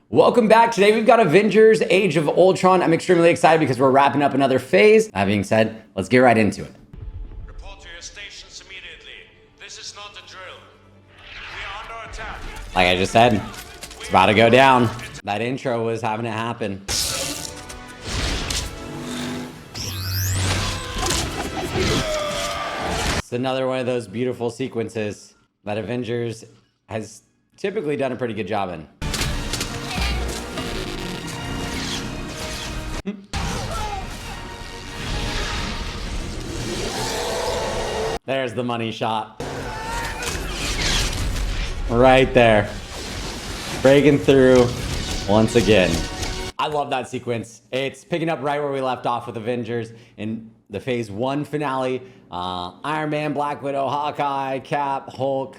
Welcome back. Today we've got Avengers Age of Ultron. I'm extremely excited because we're wrapping up another phase. That being said, let's get right into it. Report to your stations immediately. This is not a drill. We are under attack. Like I just said, it's about to go down. That intro was having it happen. It's another one of those beautiful sequences that Avengers has typically done a pretty good job in. There's the money shot. Right there. Breaking through once again. I love that sequence. It's picking up right where we left off with Avengers in the phase 1 finale. Iron Man, Black Widow, Hawkeye, Cap, Hulk,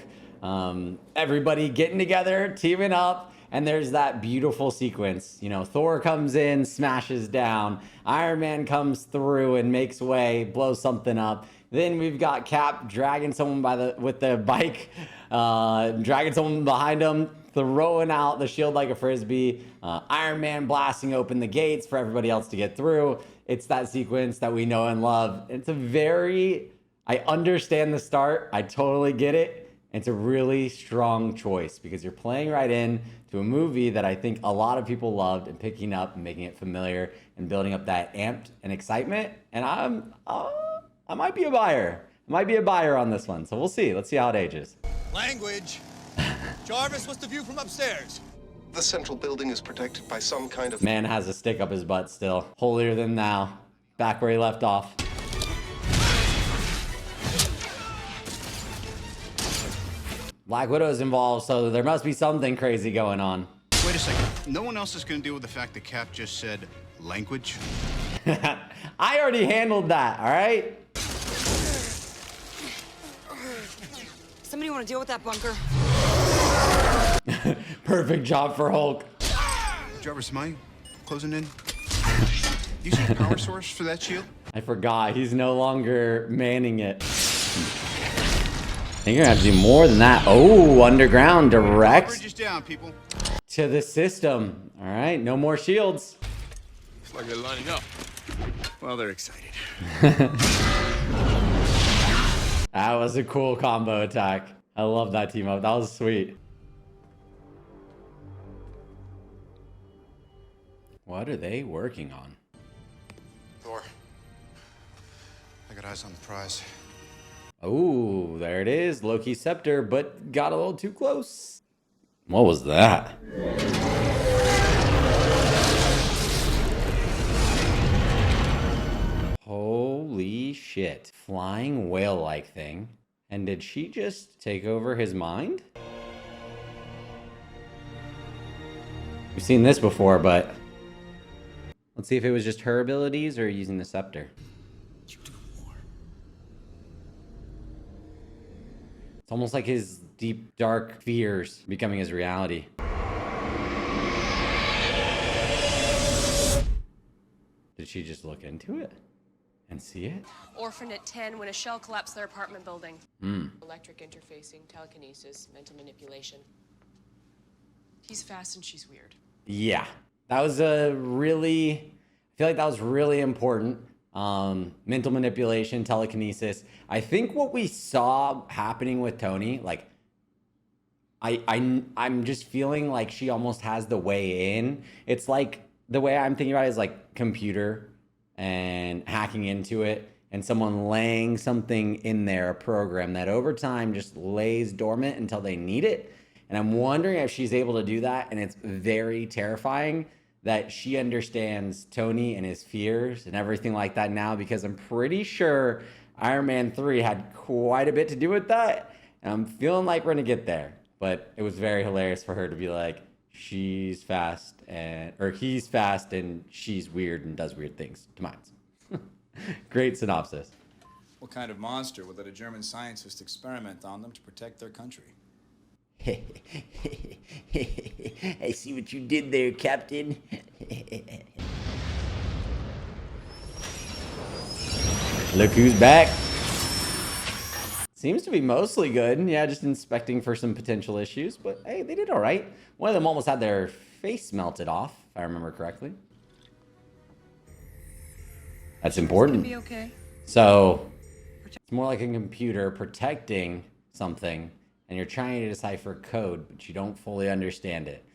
everybody getting together, teaming up. And there's that beautiful sequence. You know, Thor comes in, smashes down. Iron Man comes through and makes way, blows something up. Then we've got Cap dragging someone with the bike, dragging someone behind him, throwing out the shield like a frisbee. Iron Man blasting open the gates for everybody else to get through. It's that sequence that we know and love. I understand the start. I totally get it. It's a really strong choice because you're playing right in to a movie that I think a lot of people loved and picking up and making it familiar and building up that amped and excitement. And I might be a buyer. I might be a buyer on this one. So we'll see. Let's see how it ages. Language. Jarvis, what's the view from upstairs? The central building is protected by some kind of... Man has a stick up his butt still. Holier than thou. Back where he left off. Black Widow's involved, so there must be something crazy going on. Wait a second. No one else is going to deal with the fact that Cap just said language? I already handled that, all right? Somebody want to deal with that bunker? Perfect job for Hulk. Jarvis, am I closing in? You see a power source for that shield? I forgot. He's no longer manning it. I think you're gonna have to do more than that. Oh, underground, direct Bridges down, people. to the system. All right, no more shields. Looks like they're lining up. Well, they're excited. That was a cool combo attack. I love that team up. That was sweet. What are they working on? Thor, I got eyes on the prize. Oh, there it is. Loki's scepter, but got a little too close. What was that? Holy shit. Flying whale-like thing. And did she just take over his mind? We've seen this before, but let's see if it was just her abilities or using the scepter. It's almost like his deep, dark fears becoming his reality. Did she just look into it and see it? Orphaned at 10 when a shell collapsed their apartment building. Electric interfacing, telekinesis, mental manipulation. He's fast and she's weird. Yeah, that was I feel like that was really important. Mental manipulation, telekinesis. I think what we saw happening with Tony, like, I'm just feeling like she almost has the way in. It's like the way I'm thinking about it is like computer and hacking into it and someone laying something in there, a program that over time just lays dormant until they need it. And I'm wondering if she's able to do that. And it's very terrifying that she understands Tony and his fears and everything like that now, because I'm pretty sure Iron Man 3 had quite a bit to do with that. And I'm feeling like we're gonna get there. But it was very hilarious for her to be like, he's fast and she's weird and does weird things to minds. Great synopsis. What kind of monster would let a German scientist experiment on them to protect their country? I see what you did there, Captain. Look who's back. Seems to be mostly good. Yeah, just inspecting for some potential issues. But hey, they did all right. One of them almost had their face melted off, if I remember correctly. That's important. Be okay. So it's more like a computer protecting something, and you're trying to decipher code, but you don't fully understand it.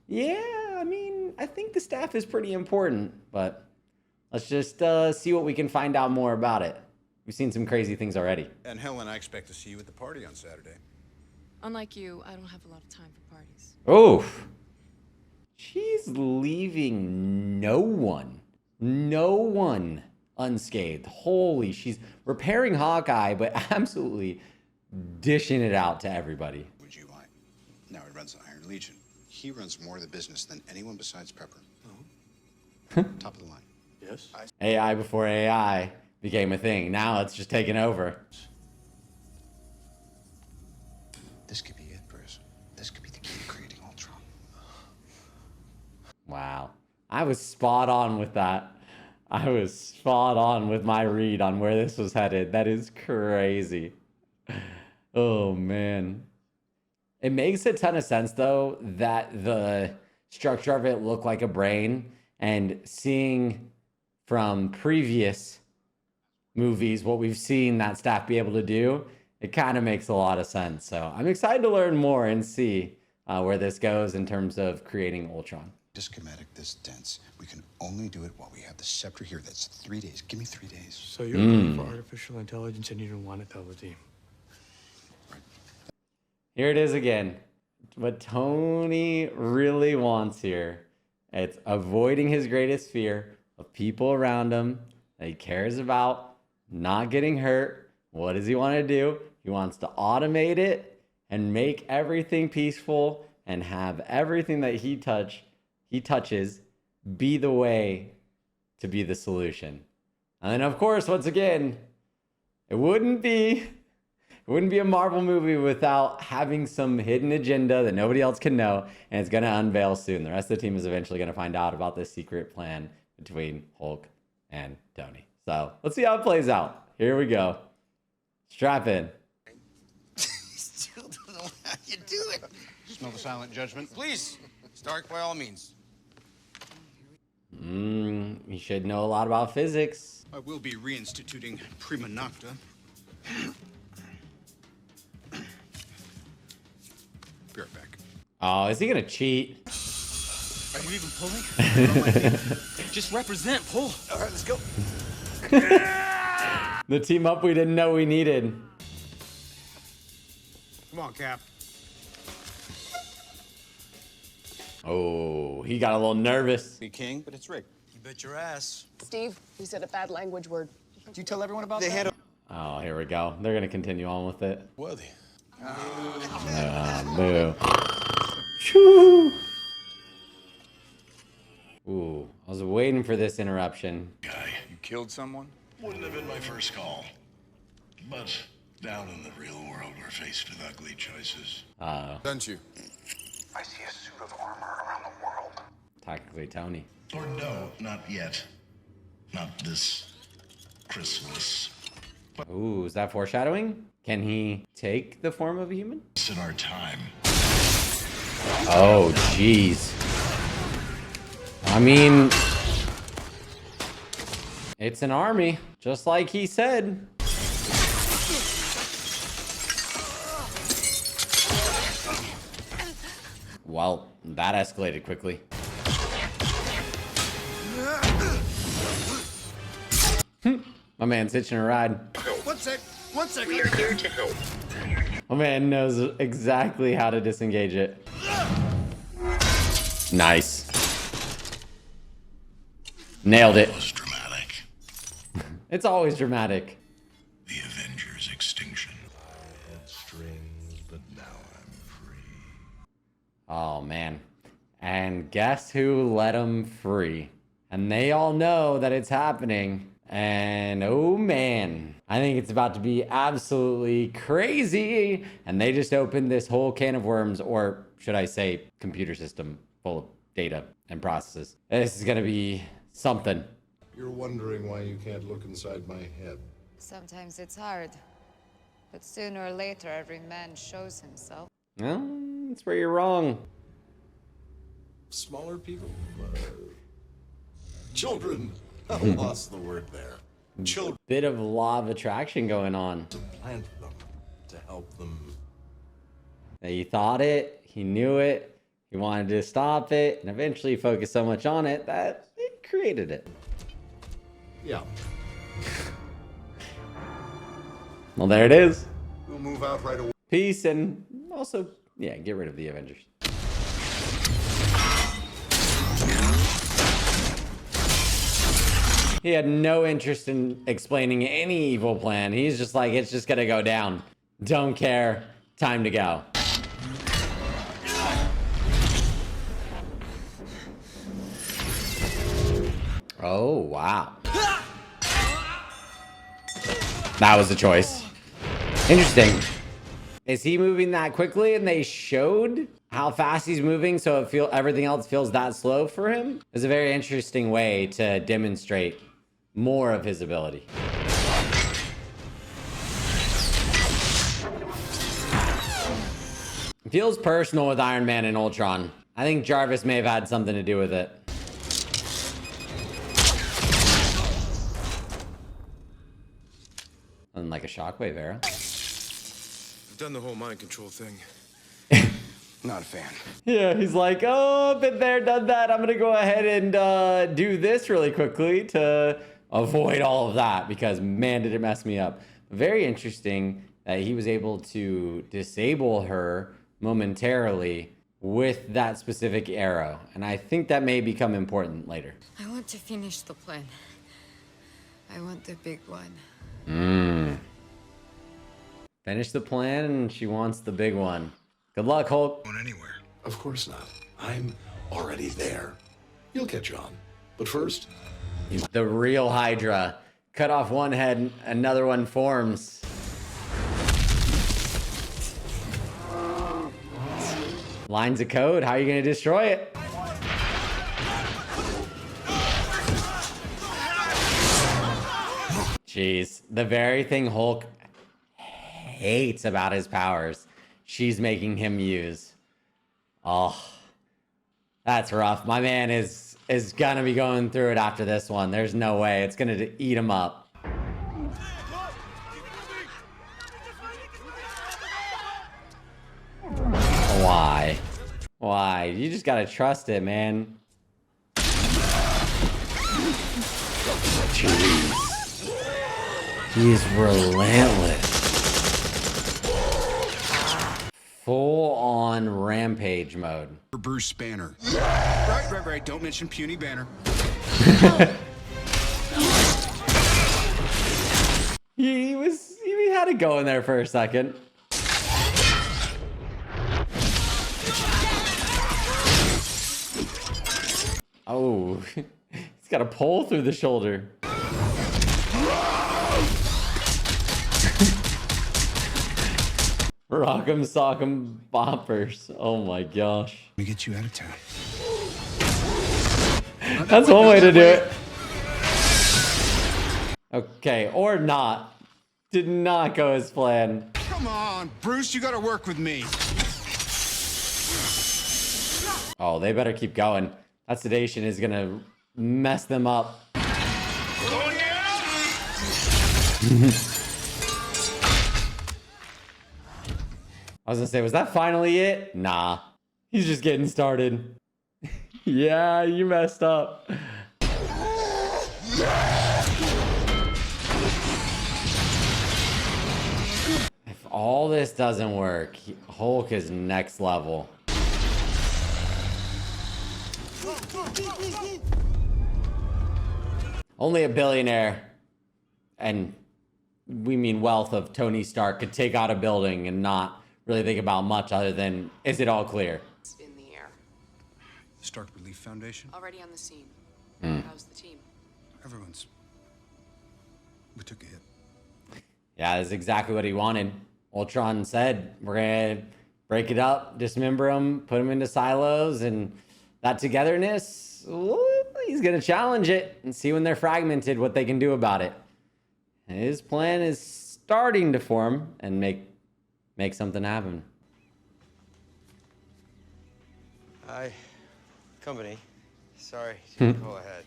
Yeah, I mean, I think the staff is pretty important, but let's just see what we can find out more about it. We've seen some crazy things already. And Helen, I expect to see you at the party on Saturday. Unlike you, I don't have a lot of time for parties. Oof. She's leaving no one unscathed. Holy, she's repairing Hawkeye, but absolutely dishing it out to everybody. Would you like? Now he runs the Iron Legion. He runs more of the business than anyone besides Pepper. Top of the line. Yes? AI before AI became a thing. Now it's just taking over. This could be it, Bruce. This could be the key to creating Ultron. Wow. I was spot on with that. I was spot on with my read on where this was headed. That is crazy. Oh, man. It makes a ton of sense, though, that the structure of it looked like a brain. And seeing from previous movies what we've seen that staff be able to do, it kind of makes a lot of sense. So I'm excited to learn more and see where this goes in terms of creating Ultron. This schematic this dense, we can only do it while we have the Scepter here. That's 3 days. Give me 3 days. So you're looking for artificial intelligence and you don't want to tell the team. Here it is again. What Tony really wants here. It's avoiding his greatest fear of people around him that he cares about not getting hurt. What does he want to do? He wants to automate it and make everything peaceful and have everything that he touches be the way to be the solution. And then, of course, once again, it wouldn't be a Marvel movie without having some hidden agenda that nobody else can know, and it's going to unveil soon. The rest of the team is eventually going to find out about this secret plan between Hulk and Tony. So let's see how it plays out. Here we go. Strap in. Still don't know how you do it. Smell the silent judgment? Please, Stark, by all means. You should know a lot about physics. I will be reinstituting Prima Nocta. Be right back. Oh, is he going to cheat? Are you even pulling? Just represent, pull. All right, let's go. The team up we didn't know we needed. Come on, Cap. Oh, he got a little nervous. Be king, but it's rigged. You bet your ass. Steve, you said a bad language word. Did you tell everyone about that? Oh, here we go. They're going to continue on with it. Worthy. Boo. Shoo. Ooh, I was waiting for this interruption. Guy, You killed someone? wouldn't have been my first call. But down in the real world, we're faced with ugly choices. Don't you? I see a suit of armor around the world. Technically, Tony. Or no, not yet. Not this Christmas. Ooh, is that foreshadowing? Can he take the form of a human? It's in our time. Oh, jeez. I mean, it's an army, just like he said. Well, that escalated quickly. My man's hitching a ride. One sec. We are here to help. My man knows exactly how to disengage it. Nice. Nailed it. It was dramatic. It's always dramatic. The Avengers' extinction. I had strings, but now I'm free. Oh, man. And guess who let him free? And they all know that it's happening. And oh, man. I think it's about to be absolutely crazy. And they just opened this whole can of worms, or should I say computer system full of data and processes. This is going to be something. You're wondering why you can't look inside my head. Sometimes it's hard. But sooner or later, every man shows himself. Well, that's where you're wrong. smaller people? Children. I lost the word there. Children. Bit of law of attraction going on. To plant them, to help them. He thought it, he knew it, he wanted to stop it, and eventually focused so much on it that it created it. Yeah. Well, there it is. We'll move out right away. Peace, and also, yeah, get rid of the Avengers. He had no interest in explaining any evil plan. He's just like, it's just gonna go down. Don't care. Time to go. Oh, wow. That was the choice. Interesting. Is he moving that quickly and they showed how fast he's moving so everything else feels that slow for him? It's a very interesting way to demonstrate more of his ability. It feels personal with Iron Man and Ultron. I think J.A.R.V.I.S may have had something to do with it. Like a shockwave arrow. I've done the whole mind control thing. Not a fan. Yeah, he's like, oh, been there, done that. I'm gonna go ahead and do this really quickly to avoid all of that because man, did it mess me up. Very interesting that he was able to disable her momentarily with that specific arrow, and I think that may become important later. I want to finish the plan. I want the big one. Finish the plan, and she wants the big one. Good luck, Hulk. Going anywhere? Of course not. I'm already there. You'll catch on. But first, the real Hydra. Cut off one head, another one forms. Lines of code. How are you going to destroy it? Jeez, the very thing Hulk hates about his powers, she's making him use. Oh, that's rough. My man is gonna be going through it after this one. There's no way. It's gonna eat him up. Why? Why? You just gotta trust it, man. Jeez. He's relentless. Full on rampage mode. Bruce Banner. Right. Don't mention puny Banner. He had it going there for a second. Oh, he's got a pole through the shoulder. Rock'em sock'em boppers. Oh my gosh. Let me get you out of town. That's one way to do it. Okay, or not. Did not go as planned. Come on, Bruce, you gotta work with me. Oh, they better keep going. That sedation is gonna mess them up. I was gonna say, was that finally it? Nah. He's just getting started. Yeah, you messed up. If all this doesn't work, Hulk is next level. Only a billionaire, and we mean wealth of Tony Stark, could take out a building and not really think about much other than, is it all clear? It's in the air. Stark Relief Foundation? Already on the scene. How's the team? We took a hit. Yeah, that's exactly what he wanted. Ultron said, we're gonna break it up, dismember them, put them into silos, and that togetherness, he's gonna challenge it and see when they're fragmented what they can do about it. His plan is starting to form and make something happen. I Company. Sorry, didn't call ahead.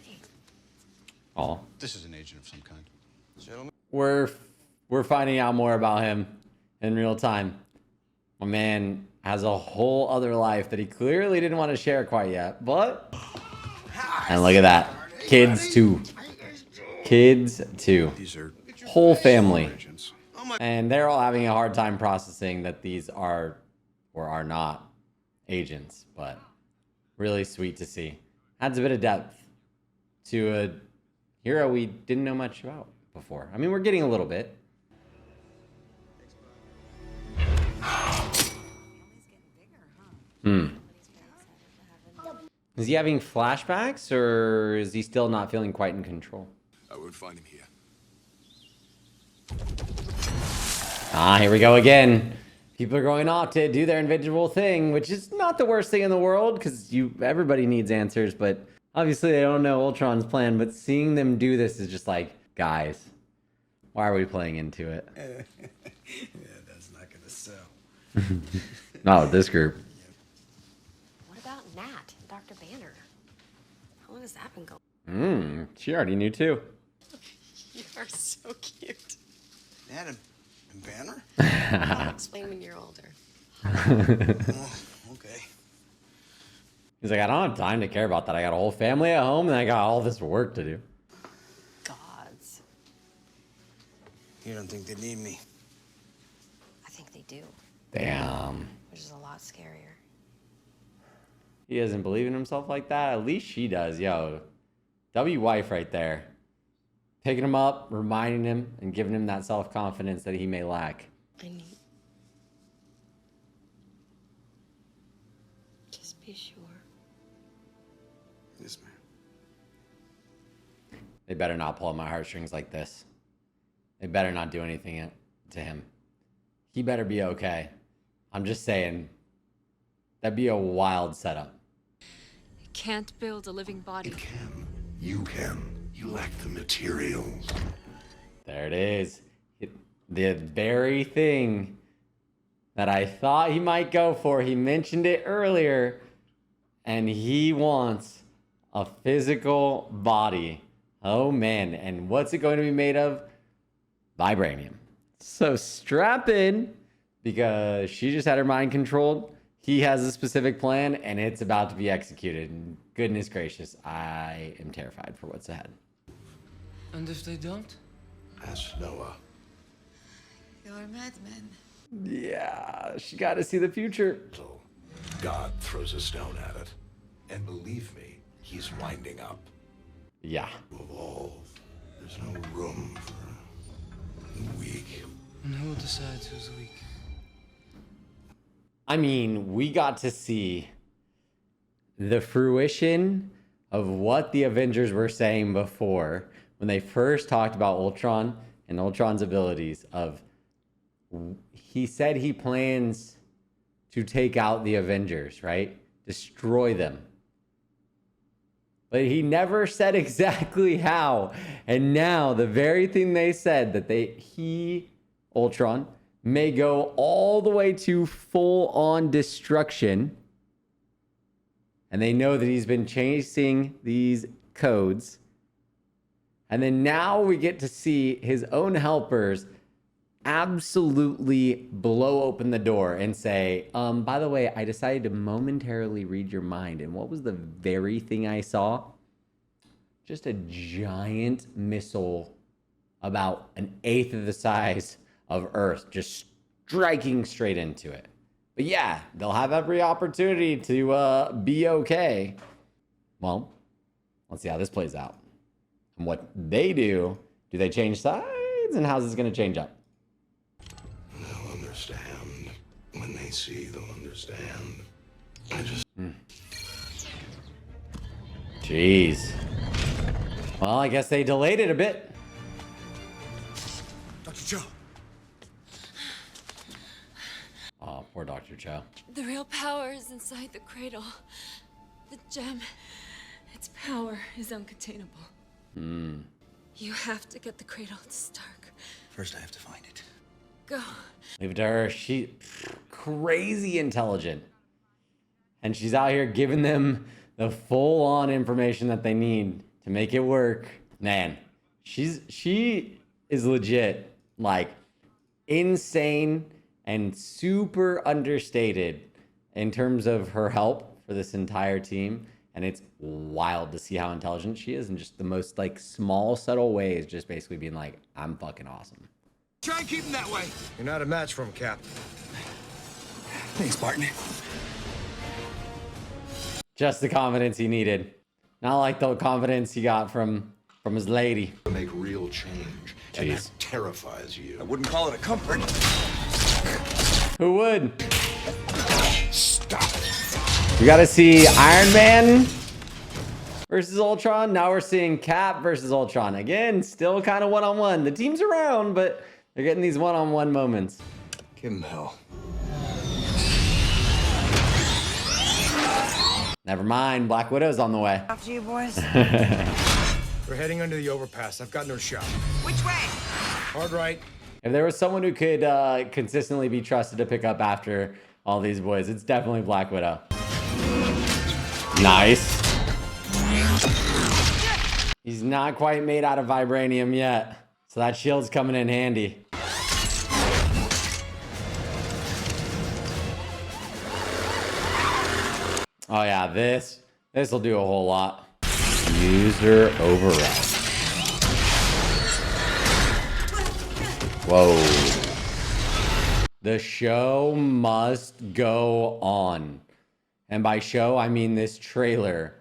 Oh. This is an agent of some kind. Gentlemen. We're finding out more about him in real time. My man has a whole other life that he clearly didn't want to share quite yet, but... And look at that. Kids too. Kids too. These are whole family. agents. And they're all having a hard time processing that these are or are not agents, but really sweet to see. Adds a bit of depth to a hero we didn't know much about before. I mean, we're getting a little bit. Is he having flashbacks, or is he still not feeling quite in control? I won't find him here. Ah, here we go again. People are going off to do their individual thing, which is not the worst thing in the world, because everybody needs answers, but obviously they don't know Ultron's plan, but seeing them do this is just like, guys, why are we playing into it? Yeah, that's not gonna sell. Not with this group. What about Nat, Dr. Banner? How long has that been going? She already knew too. You are so cute. Nat and Banner? I'll explain when you're older. Okay. He's like, I don't have time to care about that. I got a whole family at home and I got all this work to do. Gods. You don't think they need me? I think they do. Damn. Which is a lot scarier. He doesn't believe in himself like that. At least she does. Yo, W-wife right there. Picking him up, reminding him, and giving him that self-confidence that he may lack. I need. Just be sure. Yes, ma'am. They better not pull at my heartstrings like this. They better not do anything to him. He better be okay. I'm just saying, that'd be a wild setup. You can't build a living body. It can. You can. You lack the materials. There it is. The very thing that I thought he might go for. He mentioned it earlier. And he wants a physical body. Oh, man. And what's it going to be made of? Vibranium. So strap in, because she just had her mind controlled. He has a specific plan, and it's about to be executed. And goodness gracious, I am terrified for what's ahead. And if they don't? Ask Noah. You're a madman. Yeah, she got to see the future. So God throws a stone at it. And believe me, he's winding up. Yeah. Evolve. There's no room for the weak. And who decides who's weak? I mean, we got to see the fruition of what the Avengers were saying before when they first talked about Ultron and Ultron's abilities. He said he plans to take out the Avengers, right? Destroy them. But he never said exactly how. And now the very thing they said, that Ultron, may go all the way to full-on destruction. And they know that he's been chasing these codes. And then now we get to see his own helpers absolutely blow open the door and say, by the way, I decided to momentarily read your mind. And what was the very thing I saw? Just a giant missile about an eighth of the size of Earth, just striking straight into it. But yeah, they'll have every opportunity to be okay. Well, let's see how this plays out. And what they do they change sides? And how's this going to change up? They'll understand. When they see, they'll understand. I just... Jeez. Well, I guess they delayed it a bit. Dr. Cho. Oh, poor Dr. Cho. The real power is inside the cradle. The gem. Its power is uncontainable. You have to get the cradle to Stark. First, I have to find it. Go. Leave it to her. She's crazy intelligent. And she's out here giving them the full-on information that they need to make it work. Man, she is legit, like, insane and super understated in terms of her help for this entire team. And it's wild to see how intelligent she is in just the most, like, small, subtle ways, just basically being like, I'm fucking awesome. Try and keep him that way. You're not a match for him, Cap. Thanks, partner. Just the confidence he needed. Not like the confidence he got from his lady. Make real change. And that terrifies you. I wouldn't call it a comfort. Who would? We got to see Iron Man versus Ultron. Now we're seeing Cap versus Ultron. Again, still kind of one-on-one. The team's around, but they're getting these one-on-one moments. Give him hell. Never mind, Black Widow's on the way. After you, boys. We're heading under the overpass. I've got no shot. Which way? Hard right. If there was someone who could consistently be trusted to pick up after all these boys, it's definitely Black Widow. Nice. He's not quite made out of vibranium yet, so that shield's coming in handy. Oh yeah, this will do a whole lot. User override. Whoa. The show must go on. And by show, I mean this trailer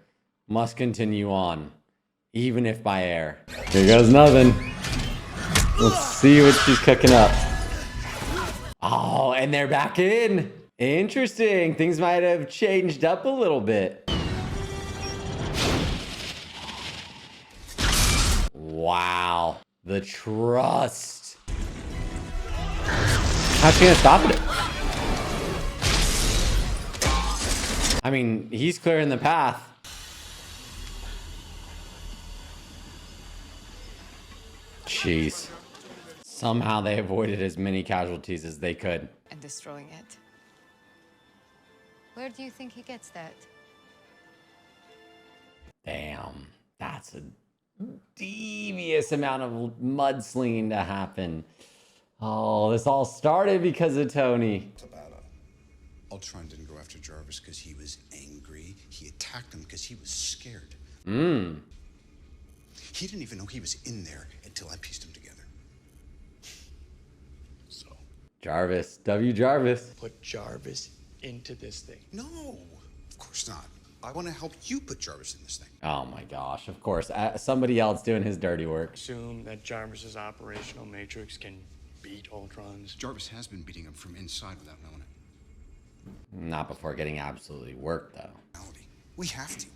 must continue on, even if by air. Here goes nothing. Let's see what she's cooking up. Oh, and they're back in. Interesting. Things might have changed up a little bit. Wow. The trust. How's she gonna stop it? I mean, he's clearing the path. Jeez. Somehow they avoided as many casualties as they could. And destroying it. Where do you think he gets that? Damn. That's a devious amount of mudslinging to happen. Oh, this all started because of Tony. Ultron didn't go after Jarvis because he was angry. He attacked him because he was scared. He didn't even know he was in there until I pieced him together. So. Jarvis. W.Jarvis. Put Jarvis into this thing. No, of course not. I want to help you put Jarvis in this thing. Oh my gosh, of course. Somebody else doing his dirty work. Assume that Jarvis's operational matrix can beat Ultron's. Jarvis has been beating him from inside without knowing it. Not before getting absolutely worked, though. We have to.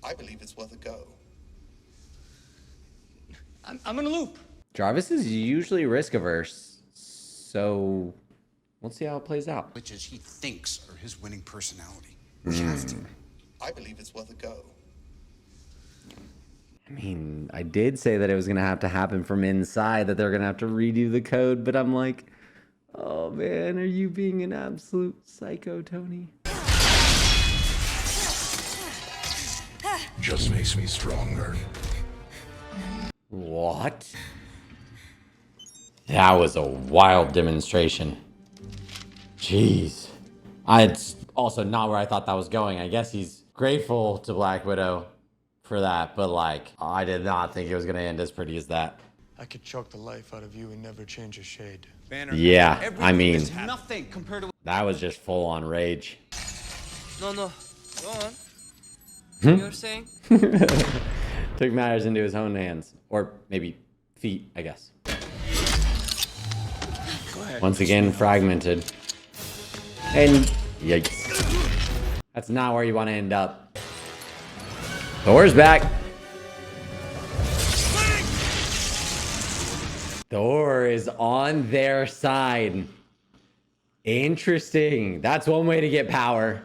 I believe it's worth a go. I'm in a loop. Jarvis is usually risk averse, so we'll see how it plays out. Which is he thinks are his winning personality. We have to. I believe it's worth a go. I mean, I did say that it was going to have to happen from inside, that they're going to have to redo the code, but I'm like, oh man, are you being an absolute psycho, Tony? Just makes me stronger. What? That was a wild demonstration. Jeez. It's also not where I thought that was going. I guess he's grateful to Black Widow for that, but like, I did not think it was going to end as pretty as that. I could choke the life out of you and never change a shade. Banner, yeah, I mean, nothing compared to that was just full on rage. No, go on. You're saying? Took matters into his own hands, or maybe feet, I guess. Once again, fragmented. And yikes. That's not where you want to end up. Thor's back. Thor is on their side. Interesting. That's one way to get power.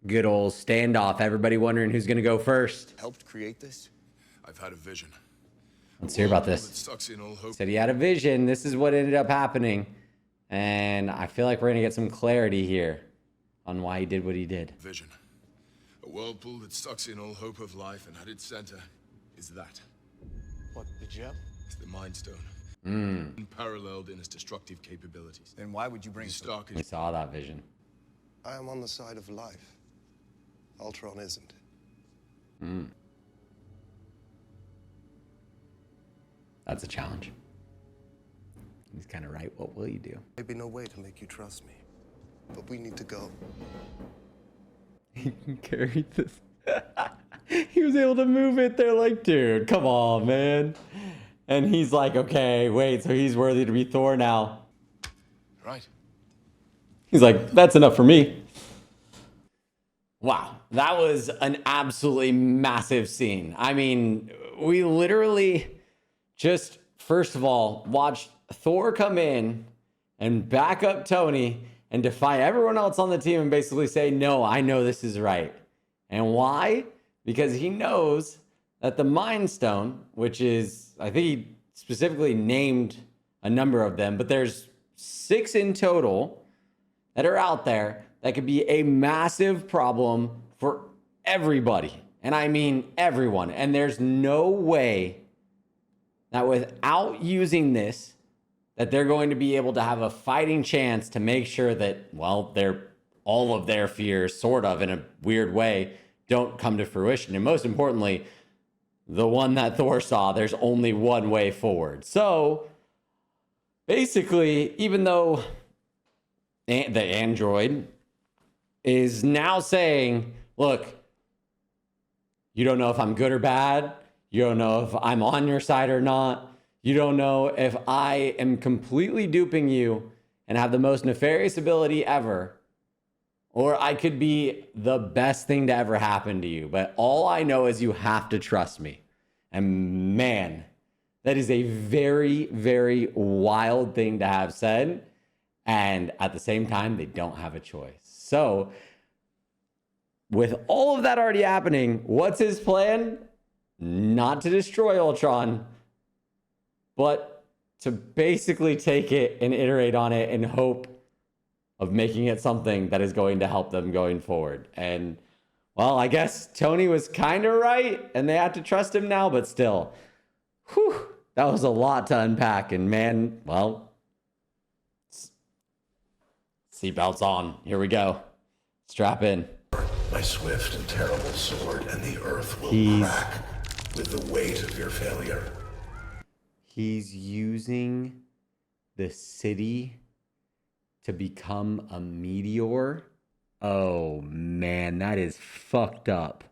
Good old standoff. Everybody wondering who's going to go first. Helped create this? I've had a vision. Let's hear about this. Said he had a vision. This is what ended up happening. And I feel like we're gonna get some clarity here on why he did what he did. Vision. A whirlpool that sucks in all hope of life, and at its center is that. What, the gem? It's the Mind Stone. Unparalleled in its destructive capabilities. Then why would you bring Stark? We saw that vision. I am on the side of life. Ultron isn't. That's a challenge. He's kind of right. What will you do? Maybe no way to make you trust me, but we need to go. He can carry this. He was able to move it. They're like, dude, come on, man. And he's like, okay, wait, so he's worthy to be Thor now. Right. He's like, that's enough for me. Wow, that was an absolutely massive scene. I mean, we literally just, first of all, watched Thor come in and back up Tony and defy everyone else on the team and basically say, no, I know this is right. And why? Because he knows that the Mind Stone, which is, I think he specifically named a number of them, but there's 6 in total that are out there that could be a massive problem for everybody. And I mean everyone. And there's no way that without using this, that they're going to be able to have a fighting chance to make sure that, well, all of their fears, sort of in a weird way, don't come to fruition. And most importantly, the one that Thor saw, there's only one way forward. So basically, even though the android is now saying, look, you don't know if I'm good or bad. You don't know if I'm on your side or not. You don't know if I am completely duping you and have the most nefarious ability ever, or I could be the best thing to ever happen to you. But all I know is you have to trust me. And man, that is a very, very wild thing to have said. And at the same time, they don't have a choice. So with all of that already happening, what's his plan? Not to destroy Ultron, but to basically take it and iterate on it in hope of making it something that is going to help them going forward. And, well, I guess Tony was kind of right, and they have to trust him now, but still, whew, that was a lot to unpack. And, man, well, seatbelts on. Here we go. Strap in. My swift and terrible sword, and the earth will crack with the weight of your failure. He's using the city to become a meteor. Oh man, that is fucked up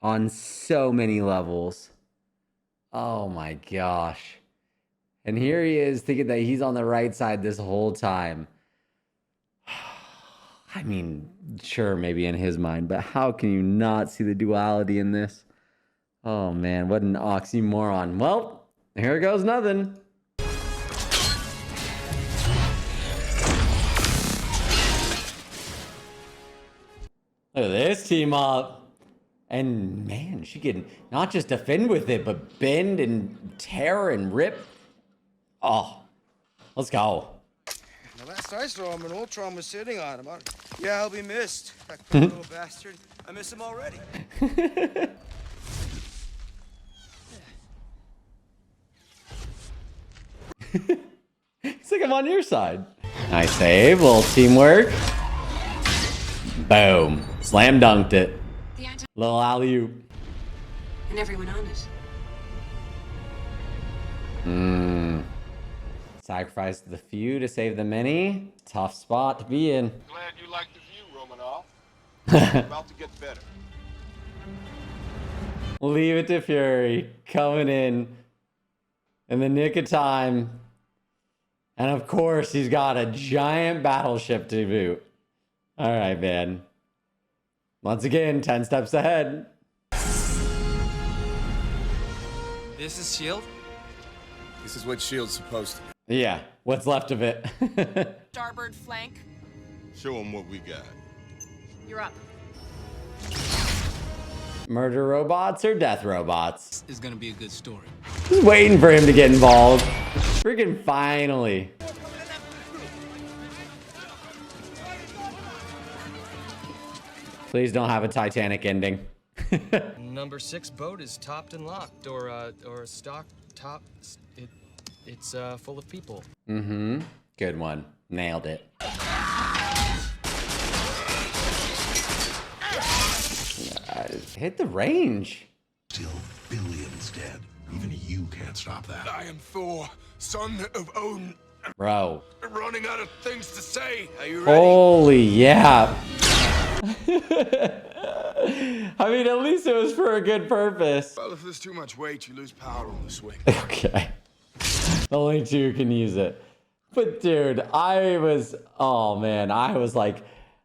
on so many levels. Oh my gosh. And here he is thinking that he's on the right side this whole time. I mean, sure, maybe in his mind, but how can you not see the duality in this? Oh man, what an oxymoron. Well, here goes nothing. Look at this team up. And man, she can not just defend with it, but bend and tear and rip. Oh, let's go. The last I saw him, and Ultron was sitting on him. Yeah, I'll be missed. That little bastard. I miss him already. It's like I'm on your side. Nice save, little teamwork. Boom. Slam dunked it. Little alley-oop. And everyone on it. Sacrifice the few to save the many. Tough spot to be in. Glad you like the view, Romanoff. It's about to get better. Leave it to Fury. Coming in the nick of time. And of course, he's got a giant battleship to boot. All right, man. Once again, 10 steps ahead. This is S.H.I.E.L.D.? This is what S.H.I.E.L.D's supposed to be. Yeah, what's left of it. Starboard flank. Show them what we got. You're up. Murder robots or death robots? This is gonna be a good story. Just waiting for him to get involved. Freaking finally. Please don't have a Titanic ending. Number 6 boat is topped and locked, or stocked top. It's full of people. Mm-hmm. Good one. Nailed it. Hit the range. Still billions dead. Even you can't stop that. I am Thor, son of Odin. Bro. I'm running out of things to say. Are you ready? Holy yeah. I mean, at least it was for a good purpose. Well, if there's too much weight, you lose power on the swing. Okay. Only 2 can use it. But dude, I was like,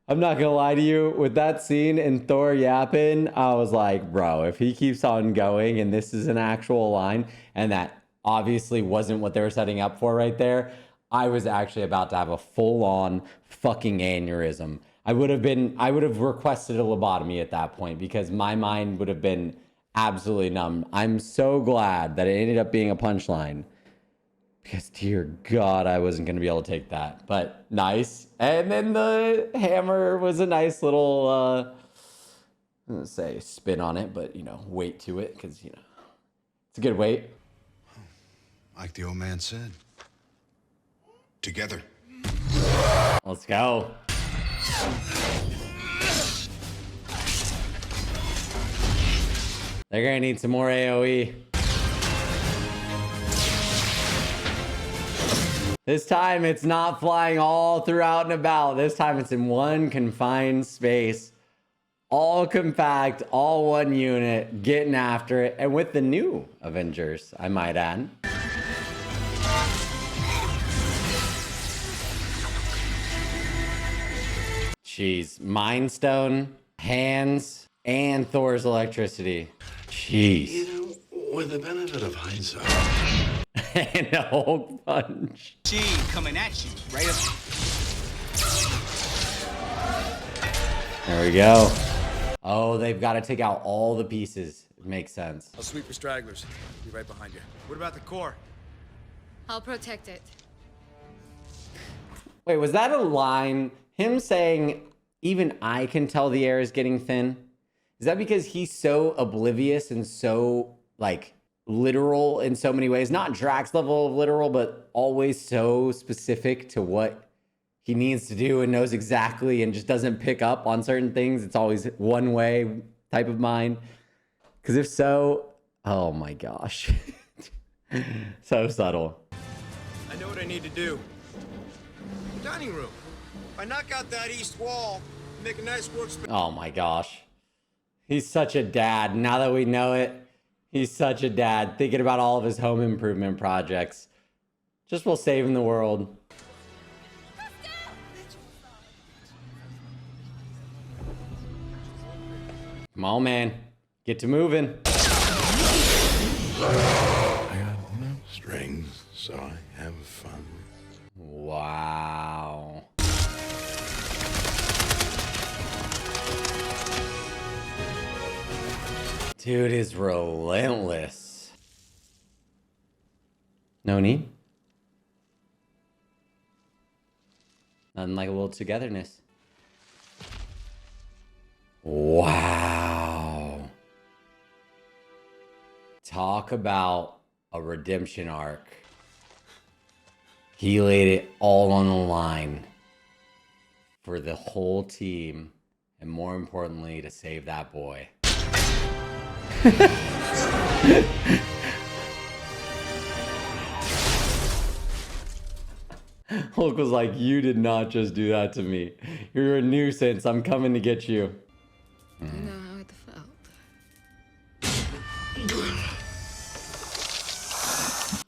I'm not gonna lie to you, with that scene and Thor yapping, I was like, bro, if he keeps on going and this is an actual line, and that obviously wasn't what they were setting up for right there, I was actually about to have a full-on fucking aneurysm. I would have requested a lobotomy at that point because my mind would have been absolutely numb. I'm so glad that it ended up being a punchline. Because, dear God, I wasn't going to be able to take that. But nice. And then the hammer was a nice little, I'm going to say spin on it, but, you know, weight to it. Because, you know, it's a good weight. Like the old man said. Together. Let's go. They're going to need some more AoE. This time it's not flying all throughout and about. This time it's in one confined space. All compact, all one unit, getting after it. And with the new Avengers, I might add. Jeez, Mind Stone, hands, and Thor's electricity. Jeez. You know, with the benefit of hindsight. And a Hulk punch. G coming at you, right up. There we go. Oh, they've got to take out all the pieces. It makes sense. I'll sweep the stragglers. Be right behind you. What about the core? I'll protect it. Wait, was that a line? Him saying, even I can tell the air is getting thin? Is that because he's so oblivious and so, like, literal in so many ways? Not Drax level of literal, but always so specific to what he needs to do and knows exactly and just doesn't pick up on certain things. It's always one way type of mind. Because if so, oh my gosh. So subtle. I know what I need to do. Dining room. If I knock out that east wall, make a nice workspace. Oh my gosh. He's such a dad. Now that we know it, he's such a dad. Thinking about all of his home improvement projects. Just while saving the world. Come on, man. Get to moving. I got no strings, so I have fun. Wow. Dude is relentless. No need. Nothing like a little togetherness. Wow. Talk about a redemption arc. He laid it all on the line for the whole team, and more importantly, to save that boy. Hulk was like, you did not just do that to me. You're a nuisance. I'm coming to get you. You know how it felt.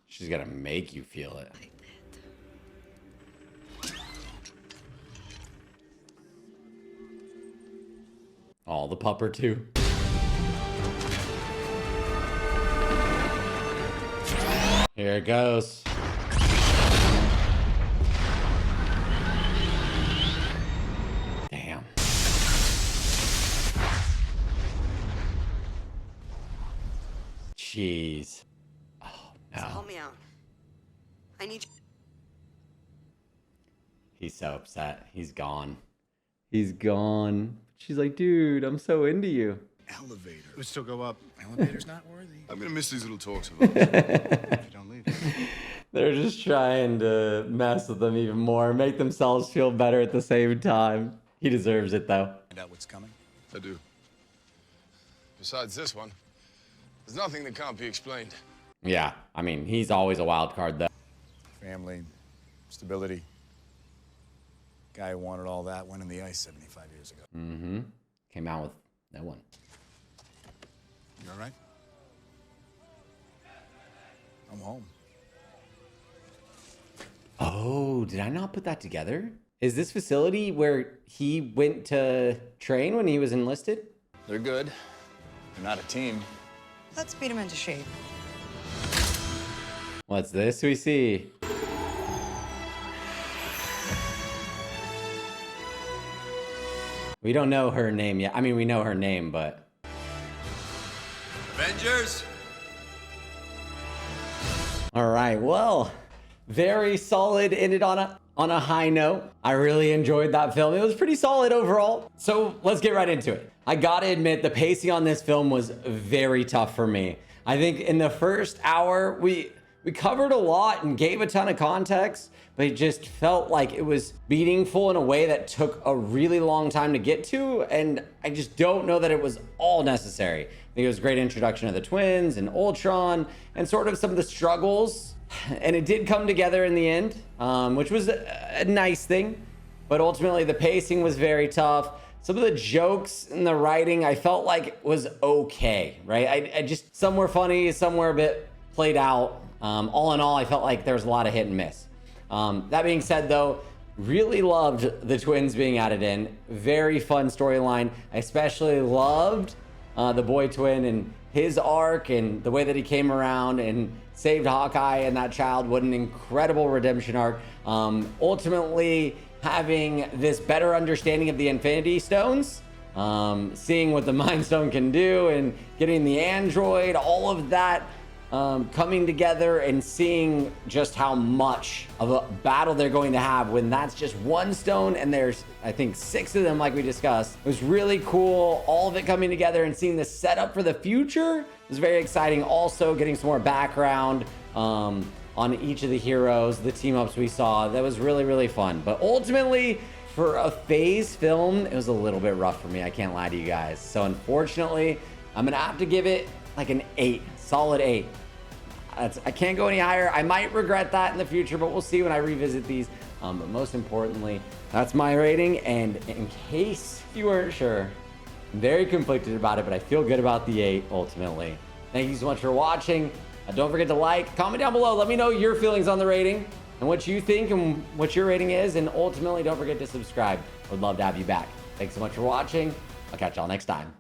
She's gonna make you feel it. Oh, the pupper too. Here it goes. Damn. Jeez. Oh, no. So help me out. I need you. He's so upset. He's gone. He's gone. She's like, dude, I'm so into you. Elevator. It would still go up. Elevator's not worthy. I'm gonna miss these little talks of ours. If you don't leave. They're just trying to mess with them even more, make themselves feel better at the same time. He deserves it, though. Find out what's coming? I do. Besides this one, there's nothing that can't be explained. Yeah, I mean, he's always a wild card, though. Family, stability. Guy who wanted all that went in the ice 75 years ago. Mm-hmm. Came out with no one. You all right? I'm home. Oh, did I not put that together? Is this facility where he went to train when he was enlisted? They're good. They're not a team. Let's beat him into shape. What's this we see? We don't know her name yet. I mean, we know her name, but... Avengers! All right, well, very solid. Ended on a high note. I really enjoyed that film. It was pretty solid overall. So let's get right into it. I gotta admit, the pacing on this film was very tough for me. I think in the first hour, we covered a lot and gave a ton of context, but it just felt like it was meaningful in a way that took a really long time to get to, and I just don't know that it was all necessary. I think it was a great introduction of the twins and Ultron and sort of some of the struggles, and it did come together in the end, which was a nice thing, but ultimately the pacing was very tough. Some of the jokes and the writing I felt like was okay, right? I just, some were funny, some were a bit played out. All in all, I felt like there was a lot of hit and miss. That being said, though, really loved the twins being added in. Very fun storyline. I especially loved the boy twin and his arc and the way that he came around and saved Hawkeye and that child. What an incredible redemption arc. Ultimately, having this better understanding of the Infinity Stones, seeing what the Mind Stone can do and getting the android, all of that coming together and seeing just how much of a battle they're going to have when that's just one stone and there's, I think, 6 of them like we discussed. It was really cool, all of it coming together and seeing the setup for the future was very exciting. Also getting some more background on each of the heroes, the team ups we saw. That was really, really fun. But ultimately, for a phase film, it was a little bit rough for me. I can't lie to you guys. So unfortunately, I'm gonna have to give it like an 8, solid 8. I can't go any higher. I might regret that in the future, but we'll see when I revisit these. But most importantly, that's my rating. And in case you weren't sure, I'm very conflicted about it, but I feel good about the 8 ultimately. Thank you so much for watching. Don't forget to like, comment down below. Let me know your feelings on the rating and what you think and what your rating is. And ultimately, don't forget to subscribe. I would love to have you back. Thanks so much for watching. I'll catch y'all next time.